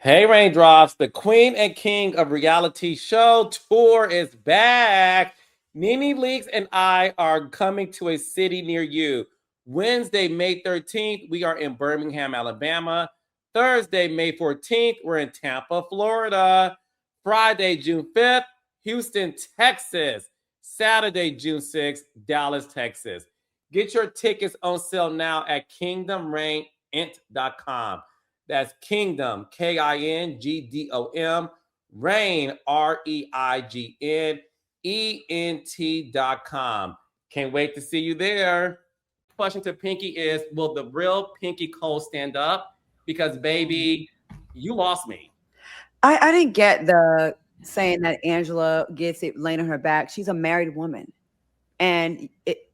Hey, Raindrops, the queen and king of reality show tour is back. Nene Leaks and I are coming to a city near you. Wednesday, May 13th, we are in Birmingham, Alabama. Thursday, May 14th, we're in Tampa, Florida. Friday, June 5th, Houston, Texas. Saturday, June 6th, Dallas, Texas. Get your tickets on sale now at kingdomrainint.com. That's Kingdom, KINGDOM, Reign, REIGNENT.com. Can't wait to see you there. Question to Pinky is, will the real Pinky Cole stand up? Because, baby, you lost me. I didn't get the saying that Angela gets it laying on her back. She's a married woman. And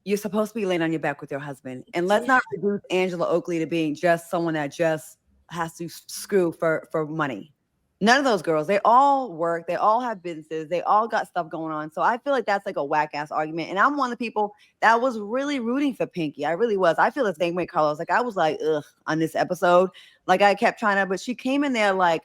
you're supposed to be laying on your back with your husband. And let's not reduce Angela Oakley to being just someone that just has to screw for money. None of those girls, they all work. They all have businesses. They all got stuff going on. So I feel like that's like a whack ass argument. And I'm one of the people that was really rooting for Pinky. I really was. I feel the same way, Carlos. Like I was like, ugh, on this episode. Like I kept trying to, but she came in there like,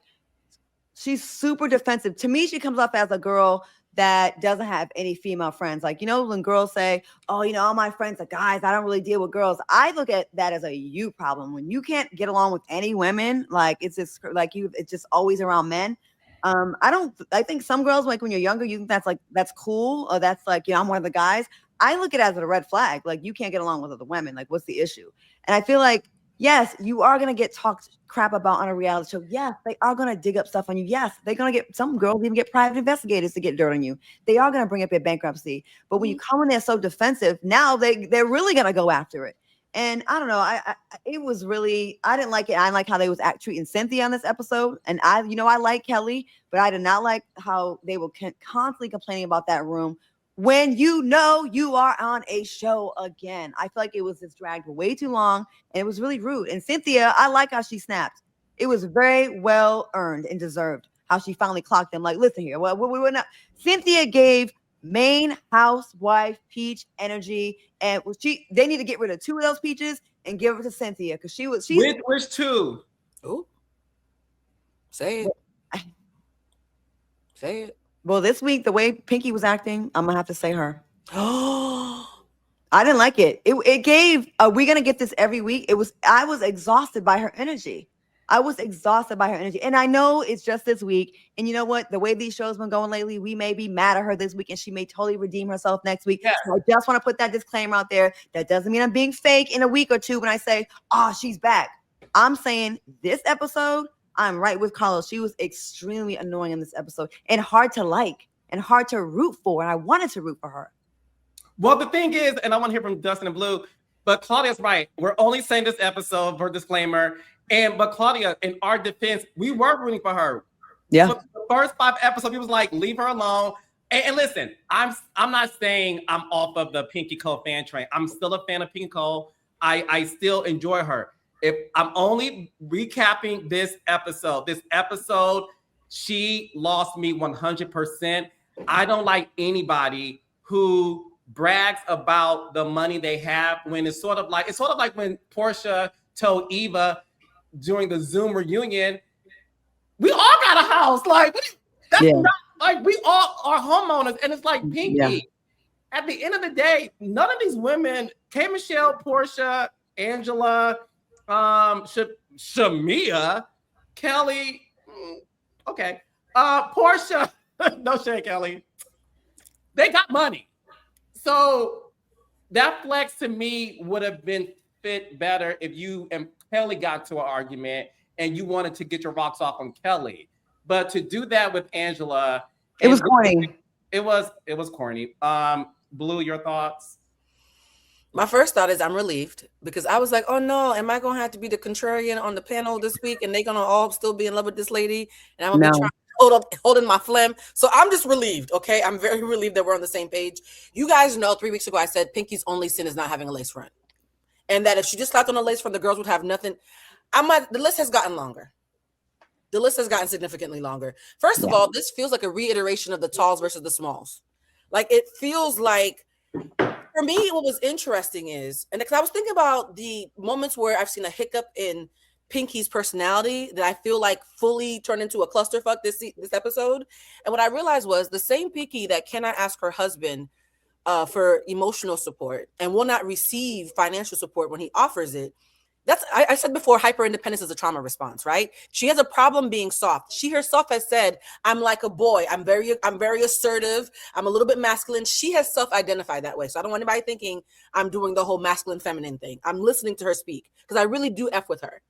she's super defensive. To me, she comes off as a girl that doesn't have any female friends. Like, when girls say, oh, all my friends are guys, I don't really deal with girls. I look at that as a you problem. When you can't get along with any women, like it's just like it's just always around men. I think some girls, like when you're younger, you think that's cool. Or that's like, I'm one of the guys. I look at it as a red flag. Like you can't get along with other women. Like what's the issue? And I feel like, yes, you are going to get talked crap about on a reality show. Yes, they are going to dig up stuff on you. Yes, they're going to get, some girls even get private investigators to get dirt on you. They are going to bring up your bankruptcy. But when you come in there so defensive, now they're really going to go after it. And I don't know, it was really, I didn't like it. I didn't like how they was treating Cynthia on this episode. And I like Kelly, but I did not like how they were constantly complaining about that room when you are on a show again. I feel like it was just dragged way too long and it was really rude. And Cynthia, I like how she snapped. It was very well earned and deserved how she finally clocked them. Like, listen here, we're not. Cynthia gave main housewife Peach energy, and they need to get rid of 2 of those peaches and give it to Cynthia because Which 2? Oh, say it. Say it. Well, this week, the way Pinky was acting, I'm going to have to say her. I didn't like it. It gave, are we going to get this every week? I was exhausted by her energy. And I know it's just this week. And you know what? The way these shows been going lately, we may be mad at her this week and she may totally redeem herself next week. Yeah. So I just want to put that disclaimer out there. That doesn't mean I'm being fake in a week or two when I say, oh, she's back. I'm saying this episode, I'm right with Carlos. She was extremely annoying in this episode and hard to like and hard to root for. And I wanted to root for her. Well, the thing is, and I want to hear from Dustin and Blue, but Claudia's right. We're only saying this episode for disclaimer. But Claudia, in our defense, we were rooting for her. Yeah. So the first 5 episodes, he was like, leave her alone. And listen, I'm not saying I'm off of the Pinky Cole fan train. I'm still a fan of Pinky Cole. I still enjoy her. If I'm only recapping this episode, she lost me 100%. I don't like anybody who brags about the money they have when it's sort of like when Portia told Eva during the Zoom reunion, we all got a house. Like that's not like we all are homeowners, and it's like Pinky. Yeah. At the end of the day, none of these women, K. Michelle, Portia, Angela, Shamia, Kelly, okay, Portia, no shade, Kelly. They got money, so that flex to me would have been fit better if you and Kelly got to an argument and you wanted to get your rocks off on Kelly. But to do that with Angela, it was corny. It was corny. Blue, your thoughts? My first thought is I'm relieved because I was like, oh no, am I gonna have to be the contrarian on the panel this week and they're gonna all still be in love with this lady and I'm gonna be trying to holding my phlegm. So I'm just relieved. Okay, I'm very relieved that we're on the same page. You guys know 3 weeks ago I said Pinky's only sin is not having a lace front, and that if she just slapped on a lace front, the girls would have nothing. The list has gotten longer. The list has gotten significantly longer. First of all, this feels like a reiteration of the talls versus the smalls. Like it feels like, for me, what was interesting is, and because I was thinking about the moments where I've seen a hiccup in Pinky's personality that I feel like fully turned into a clusterfuck this episode. And what I realized was the same Pinky that cannot ask her husband for emotional support and will not receive financial support when he offers it. That's I said before, hyper independence is a trauma response, right? She has a problem being soft. She herself has said, "I'm like a boy. I'm very assertive. I'm a little bit masculine." She has self-identified that way. So I don't want anybody thinking I'm doing the whole masculine feminine thing. I'm listening to her speak because I really do F with her.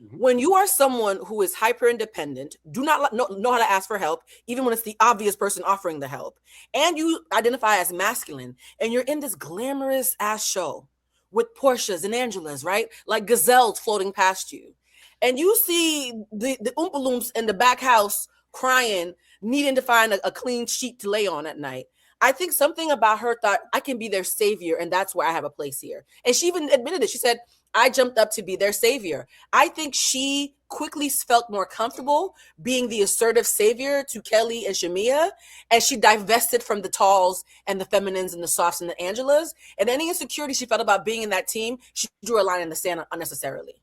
Mm-hmm. When you are someone who is hyper independent, do not know how to ask for help, even when it's the obvious person offering the help, and you identify as masculine, and you're in this glamorous ass show with Portias and Angelas, right? Like gazelles floating past you. And you see the Oompa Loomps in the back house crying, needing to find a clean sheet to lay on at night. I think something about her thought, I can be their savior, and that's where I have a place here. And she even admitted it. She said, I jumped up to be their savior. I think she quickly felt more comfortable being the assertive savior to Kelly and Shamia, and she divested from the talls and the feminines and the softs and the Angelas. And any insecurity she felt about being in that team, she drew a line in the sand unnecessarily.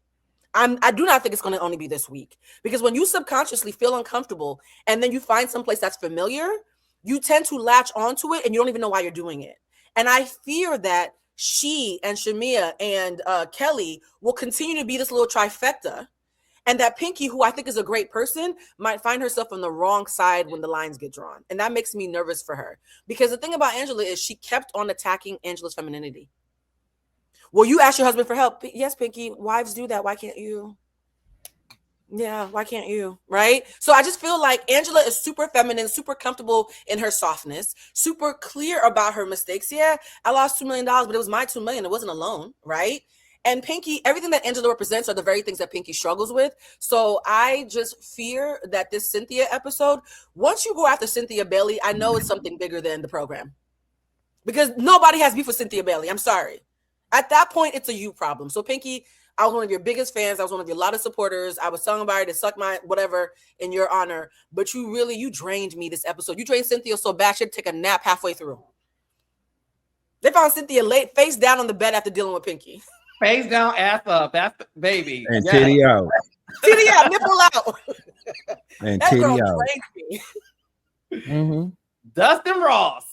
I do not think it's going to only be this week, because when you subconsciously feel uncomfortable and then you find someplace that's familiar, you tend to latch onto it and you don't even know why you're doing it. And I fear that she and Shamia and Kelly will continue to be this little trifecta, and that Pinky, who I think is a great person, might find herself on the wrong side when the lines get drawn. And that makes me nervous for her, because the thing about Angela is she kept on attacking Angela's femininity. Well, you asked your husband for help. Yes, Pinky, wives do that. Why can't you? Yeah, why can't you? Right? So I just feel like Angela is super feminine, super comfortable in her softness, super clear about her mistakes. Yeah, I lost $2 million, but it was my $2 million. It wasn't a loan, right? And Pinky, everything that Angela represents are the very things that Pinky struggles with. So I just fear that this Cynthia episode, once you go after Cynthia Bailey, I know it's something bigger than the program. Because nobody has beef with Cynthia Bailey. I'm sorry. At that point, it's a you problem. So Pinky, I was one of your biggest fans. I was one of your loudest supporters. I was telling everybody to suck my whatever in your honor. But you drained me this episode. You drained Cynthia so bad she had to take a nap halfway through. They found Cynthia face down on the bed after dealing with Pinky. Face down, ass up. That's the baby. And titty out. Titty out, nipple out. And that titty girl out. drained me. Mm-hmm. Dustin Ross.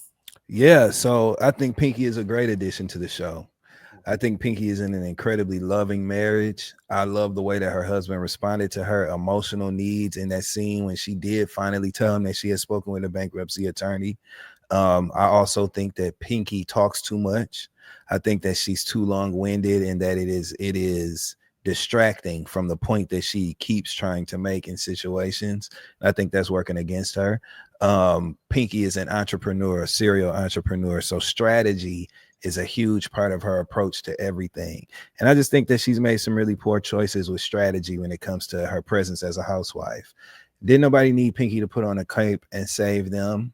Yeah, so I think Pinky is a great addition to the show. I think Pinky is in an incredibly loving marriage. I love the way that her husband responded to her emotional needs in that scene when she did finally tell him that she had spoken with a bankruptcy attorney. I also think that Pinky talks too much. I think that she's too long-winded, and that it is distracting from the point that she keeps trying to make in situations. I think that's working against her. Pinky is an entrepreneur, a serial entrepreneur, so strategy is a huge part of her approach to everything. And I just think that she's made some really poor choices with strategy when it comes to her presence as a housewife. Didn't nobody need Pinky to put on a cape and save them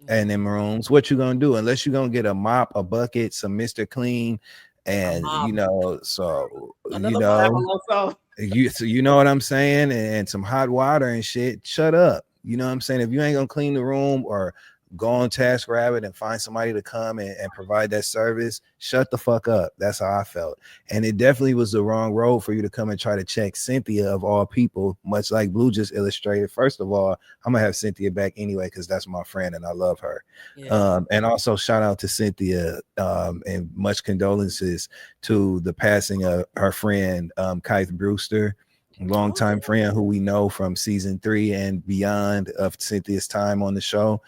and them rooms? What you gonna do? Unless you're gonna get a mop, a bucket, some Mr. Clean, and you know, so you know what I'm saying, and some hot water and shit. Shut up. You know what I'm saying? If you ain't gonna clean the room or go on TaskRabbit and find somebody to come and provide that service, shut the fuck up. That's how I felt. And it definitely was the wrong road for you to come and try to check Cynthia of all people, much like Blue just illustrated. First of all, I'm gonna have Cynthia back anyway because that's my friend and I love her. Yeah. And also shout out to Cynthia and much condolences to the passing of her friend Keith Brewster, longtime friend who we know from season 3 and beyond of Cynthia's time on the show.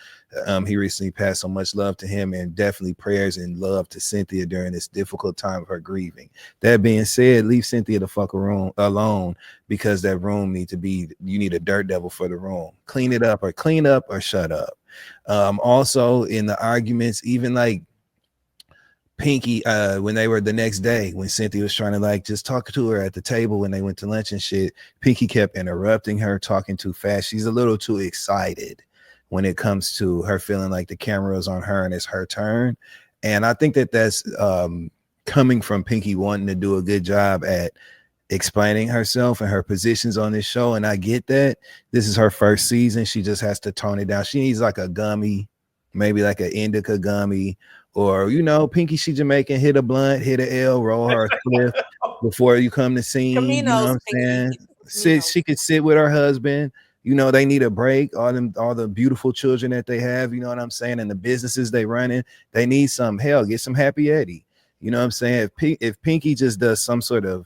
He recently passed, so much love to him, and definitely prayers and love to Cynthia during this difficult time of her grieving. That being said, leave Cynthia the fuck alone, because that room you need a dirt devil for the room. Clean up or shut up. Also in the arguments, even like Pinky, when they were the next day, when Cynthia was trying to like just talk to her at the table when they went to lunch and shit, Pinky kept interrupting her, talking too fast. She's a little too excited when it comes to her feeling like the camera is on her and it's her turn. And I think that that's coming from Pinky wanting to do a good job at explaining herself and her positions on this show. And I get that this is her first season. She just has to tone it down. She needs like a gummy, maybe like an indica gummy, or, you know, Pinky, she Jamaican, hit a blunt, hit a L, roll her a spliff, before you come to scene. You know what I'm saying? Sit. She could sit with her husband. You know, they need a break. All the beautiful children that they have. You know what I'm saying? And the businesses they running, they need some hell. Get some Happy Eddie. You know what I'm saying? If Pinky just does some sort of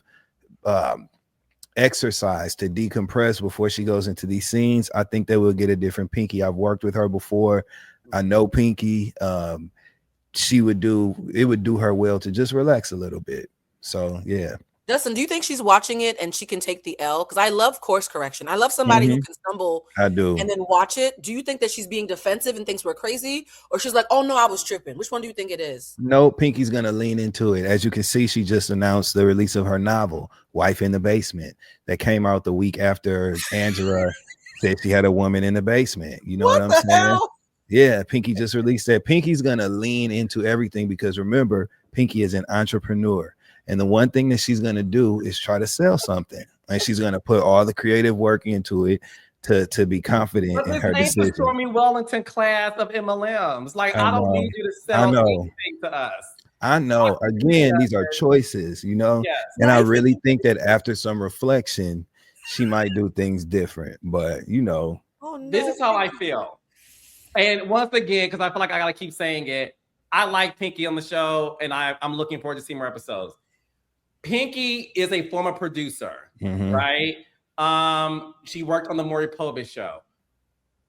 exercise to decompress before she goes into these scenes, I think they will get a different Pinky. I've worked with her before. I know Pinky. It would do her well to just relax a little bit. So yeah. Justin, do you think she's watching it and she can take the L? Because I love course correction. I love somebody who can stumble and then watch it. Do you think that she's being defensive and thinks we're crazy? Or she's like, oh no, I was tripping? Which one do you think it is? No, Pinky's gonna lean into it. As you can see, she just announced the release of her novel, Wife in the Basement, that came out the week after Angela said she had a woman in the basement. You know what I'm saying? Hell? Yeah, Pinky just released that. Pinky's gonna lean into everything because remember, Pinky is an entrepreneur. And the one thing that she's going to do is try to sell something. And she's going to put all the creative work into it to be confident in her decision. The Stormy Wellington class of MLMs. Like, I don't need you to sell anything to us. I know. Again, these are choices, you know? Yes. And I really think that after some reflection, she might do things different. But, you know. Oh, no. This is how I feel. And once again, because I feel like I got to keep saying it, I like Pinky on the show, and I'm looking forward to seeing more episodes. Pinky is a former producer, right? She worked on the Maury Povich show.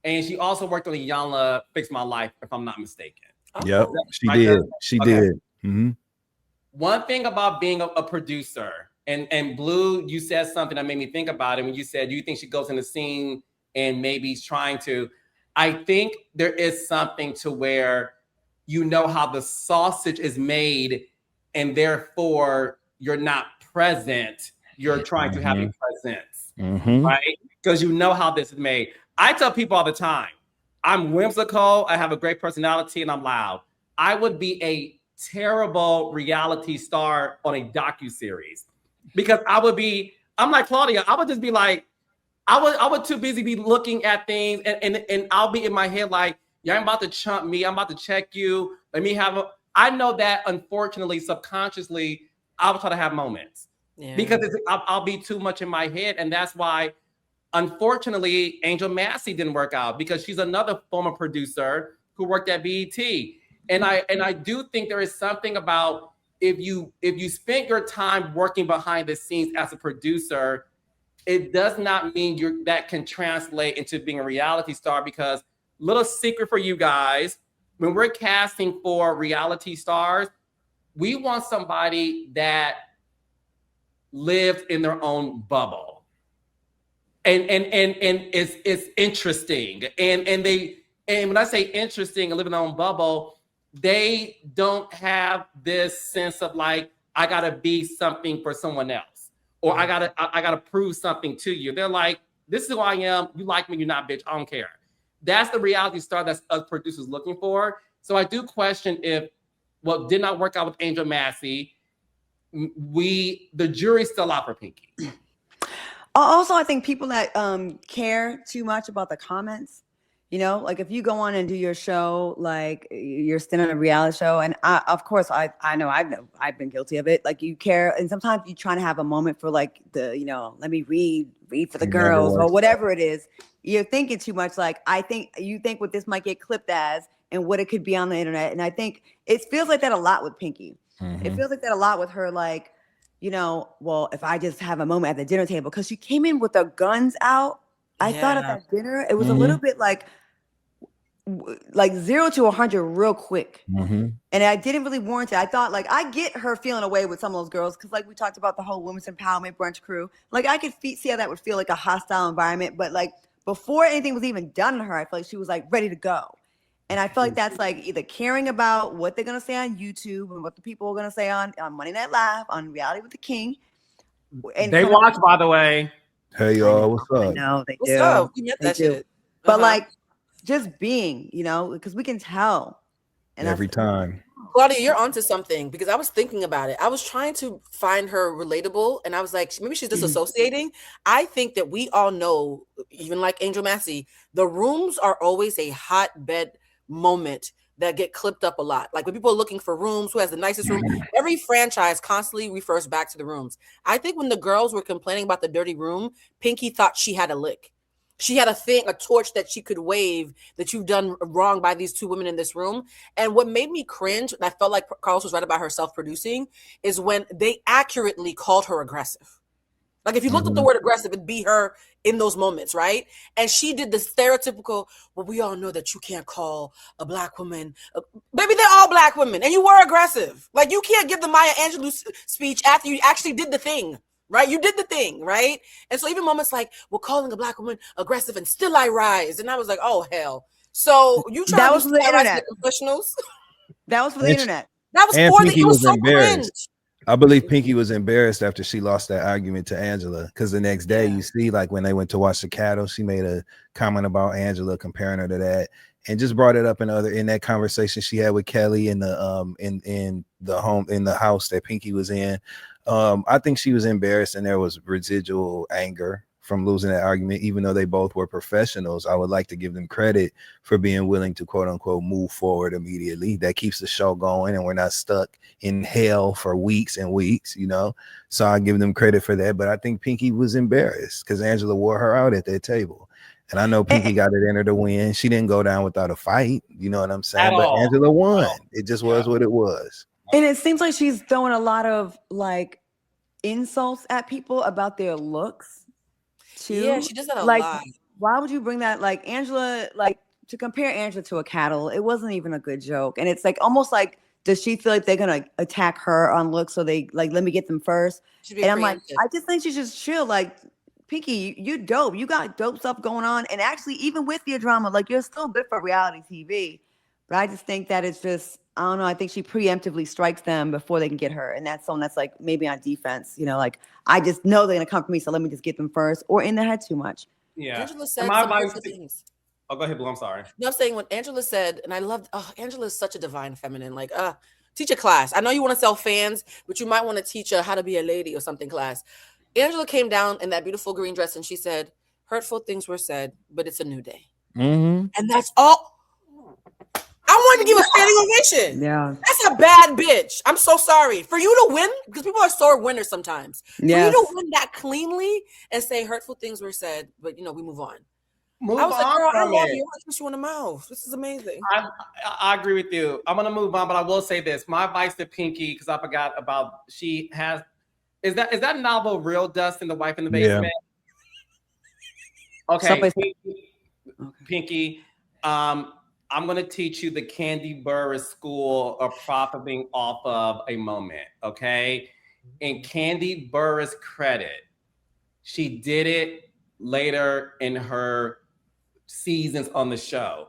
And she also worked on the Yanla Fix My Life, if I'm not mistaken. Yep, she did. She did. One thing about being a producer, and Blue, you said something that made me think about it when you said, do you think she goes in the scene and maybe trying to? I think there is something to where you know how the sausage is made, and therefore you're not present. You're trying to have a presence, right? Because you know how this is made. I tell people all the time, I'm whimsical, I have a great personality, and I'm loud. I would be a terrible reality star on a docuseries because I'm like Claudia, I would just be like, I would too busy be looking at things and I'll be in my head like, yeah, I'm about to chump me, I'm about to check you. Let me have I know that unfortunately, subconsciously, I'll try to have moments because I'll be too much in my head. And that's why, unfortunately, Angel Massey didn't work out because she's another former producer who worked at BET. And I do think there is something about if you spent your time working behind the scenes as a producer, it does not mean that can translate into being a reality star. Because little secret for you guys, when we're casting for reality stars, we want somebody that lived in their own bubble, and it's interesting. And when I say interesting and live in their own bubble, they don't have this sense of like, I gotta be something for someone else, or I gotta prove something to you. They're like, this is who I am. You like me, you're not, bitch. I don't care. That's the reality star that's us producers looking for. So I do question if what did not work out with Angel Massey, the jury's still out for Pinky. Also, I think people that care too much about the comments, you know, like if you go on and do your show, like you're still on a reality show, and of course I know I've been guilty of it. Like you care, and sometimes you're trying to have a moment for like let me read for the girls or whatever it is. You're thinking too much. Like you think what this might get clipped as and what it could be on the internet. And I think it feels like that a lot with Pinky. It feels like that a lot with her, like, well, if I just have a moment at the dinner table, because she came in with the guns out. I thought at that dinner, it was a little bit like 0 to 100 real quick. And I didn't really warrant it. I thought, like, I get her feeling away with some of those girls because, like, we talked about the whole women's empowerment brunch crew. Like, I could see how that would feel like a hostile environment. But, like, before anything was even done to her, I felt like she was, like, ready to go. And I feel like that's, like, either caring about what they're going to say on YouTube and what the people are going to say on Monday Night Live, on Reality with the King. And they watch, by the way. Hey, y'all, what's up? No, they what's do. Up? You get that shit. But, like, just being, because we can tell. And every time. Claudia, you're onto something because I was thinking about it. I was trying to find her relatable, and I was like, maybe she's disassociating. I think that we all know, even like Angel Massey, the rooms are always a hotbed moment that get clipped up a lot. Like when people are looking for rooms, who has the nicest room, every franchise constantly refers back to the rooms. I think when the girls were complaining about the dirty room, Pinky thought she had a lick. She had a torch that she could wave that you've done wrong by these two women in this room. And what made me cringe, and I felt like Carlos was right about her self-producing, is when they accurately called her aggressive. Like if you looked at the word aggressive, it'd be her in those moments, right? And she did the stereotypical, well, we all know that you can't call a black woman. Baby, they're all black women. And you were aggressive. Like you can't give the Maya Angelou speech after you actually did the thing, right? You did the thing, right? And so even moments like, we're calling a black woman aggressive and still I rise. And I was like, oh, hell. So you try that was for the internet. Professionals? That was for the internet. That was for the, it was so cringe. I believe Pinky was embarrassed after she lost that argument to Angela, because the next day you see, like when they went to watch the cattle, she made a comment about Angela, comparing her to that, and just brought it up in that conversation she had with Kelly in the house that Pinky was in. I think she was embarrassed, and there was residual anger from losing that argument. Even though they both were professionals, I would like to give them credit for being willing to quote unquote move forward immediately. That keeps the show going and we're not stuck in hell for weeks and weeks, you know. So I give them credit for that. But I think Pinky was embarrassed because Angela wore her out at that table. And I know Pinky got it in her to win. She didn't go down without a fight, you know what I'm saying? But Angela won. It just was what it was. And it seems like she's throwing a lot of like insults at people about their looks too. Yeah, she does that a lot. Like, why would you bring that? Like Angela, like to compare Angela to a cattle, it wasn't even a good joke. And it's like almost like, does she feel like they're gonna attack her on looks? So they like, let me get them first. And I'm like, I just think she just chill. Like, Pinky, you're dope. You got dope stuff going on. And actually, even with your drama, like you're still good for reality TV. But I just think that it's just, I don't know. I think she preemptively strikes them before they can get her. And that's someone that's like maybe on defense, you know, like I just know they're going to come for me. So let me just get them first, or in the head too much. Yeah. Angela said some things. Oh, go ahead, Blue. I'm sorry. No, I'm saying what Angela said, and I loved, Angela is such a divine feminine. Like, teach a class. I know you want to sell fans, but you might want to teach her how to be a lady or something class. Angela came down in that beautiful green dress and she said, hurtful things were said, but it's a new day. Mm-hmm. And that's all. I wanted to give a standing ovation. Yeah. That's a bad bitch. I'm so sorry. For you to win, because people are sore winners sometimes. Yes. For you to win that cleanly and say hurtful things were said, but you know, we move on. I was like, girl, I love you. I kiss you in the mouth. This is amazing. I agree with you. I'm gonna move on, but I will say this. My advice to Pinky, because I forgot about, she has, is that novel Real Dust in the Wife in the Basement? Yeah. Okay. Pinky, I'm going to teach you the Candy Burris school of profiting off of a moment, okay? In Candy Burris' credit, she did it later in her seasons on the show,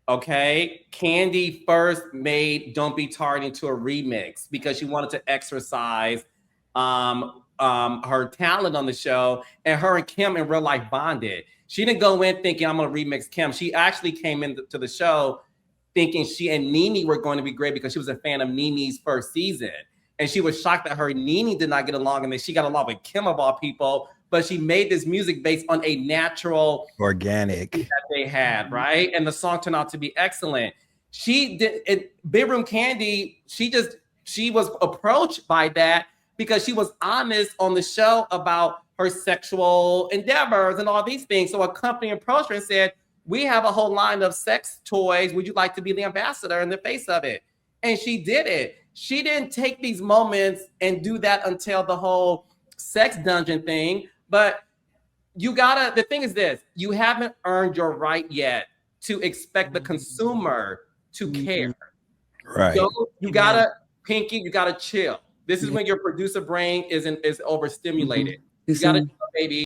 okay? Candy first made Don't Be Tired into a remix because she wanted to exercise her talent on the show, and her and Kim in real life bonded. She didn't go in thinking I'm going to remix Kim. She actually came into the show thinking she and Nene were going to be great because she was a fan of Nene's first season. And she was shocked that her and Nene did not get along, and then she got along with Kim of all people. But she made this music based on a natural, organic that they had, right? And the song turned out to be excellent. She did it. Big Room Candy, she was approached by that because she was honest on the show about her sexual endeavors and all these things. So a company approached her and said, we have a whole line of sex toys. Would you like to be the ambassador in the face of it? And she did it. She didn't take these moments and do that until the whole sex dungeon thing. But the thing is this, you haven't earned your right yet to expect the consumer to care. Right. So you gotta, Pinky, you gotta chill. This is when your producer brain is overstimulated. You gotta chill, baby.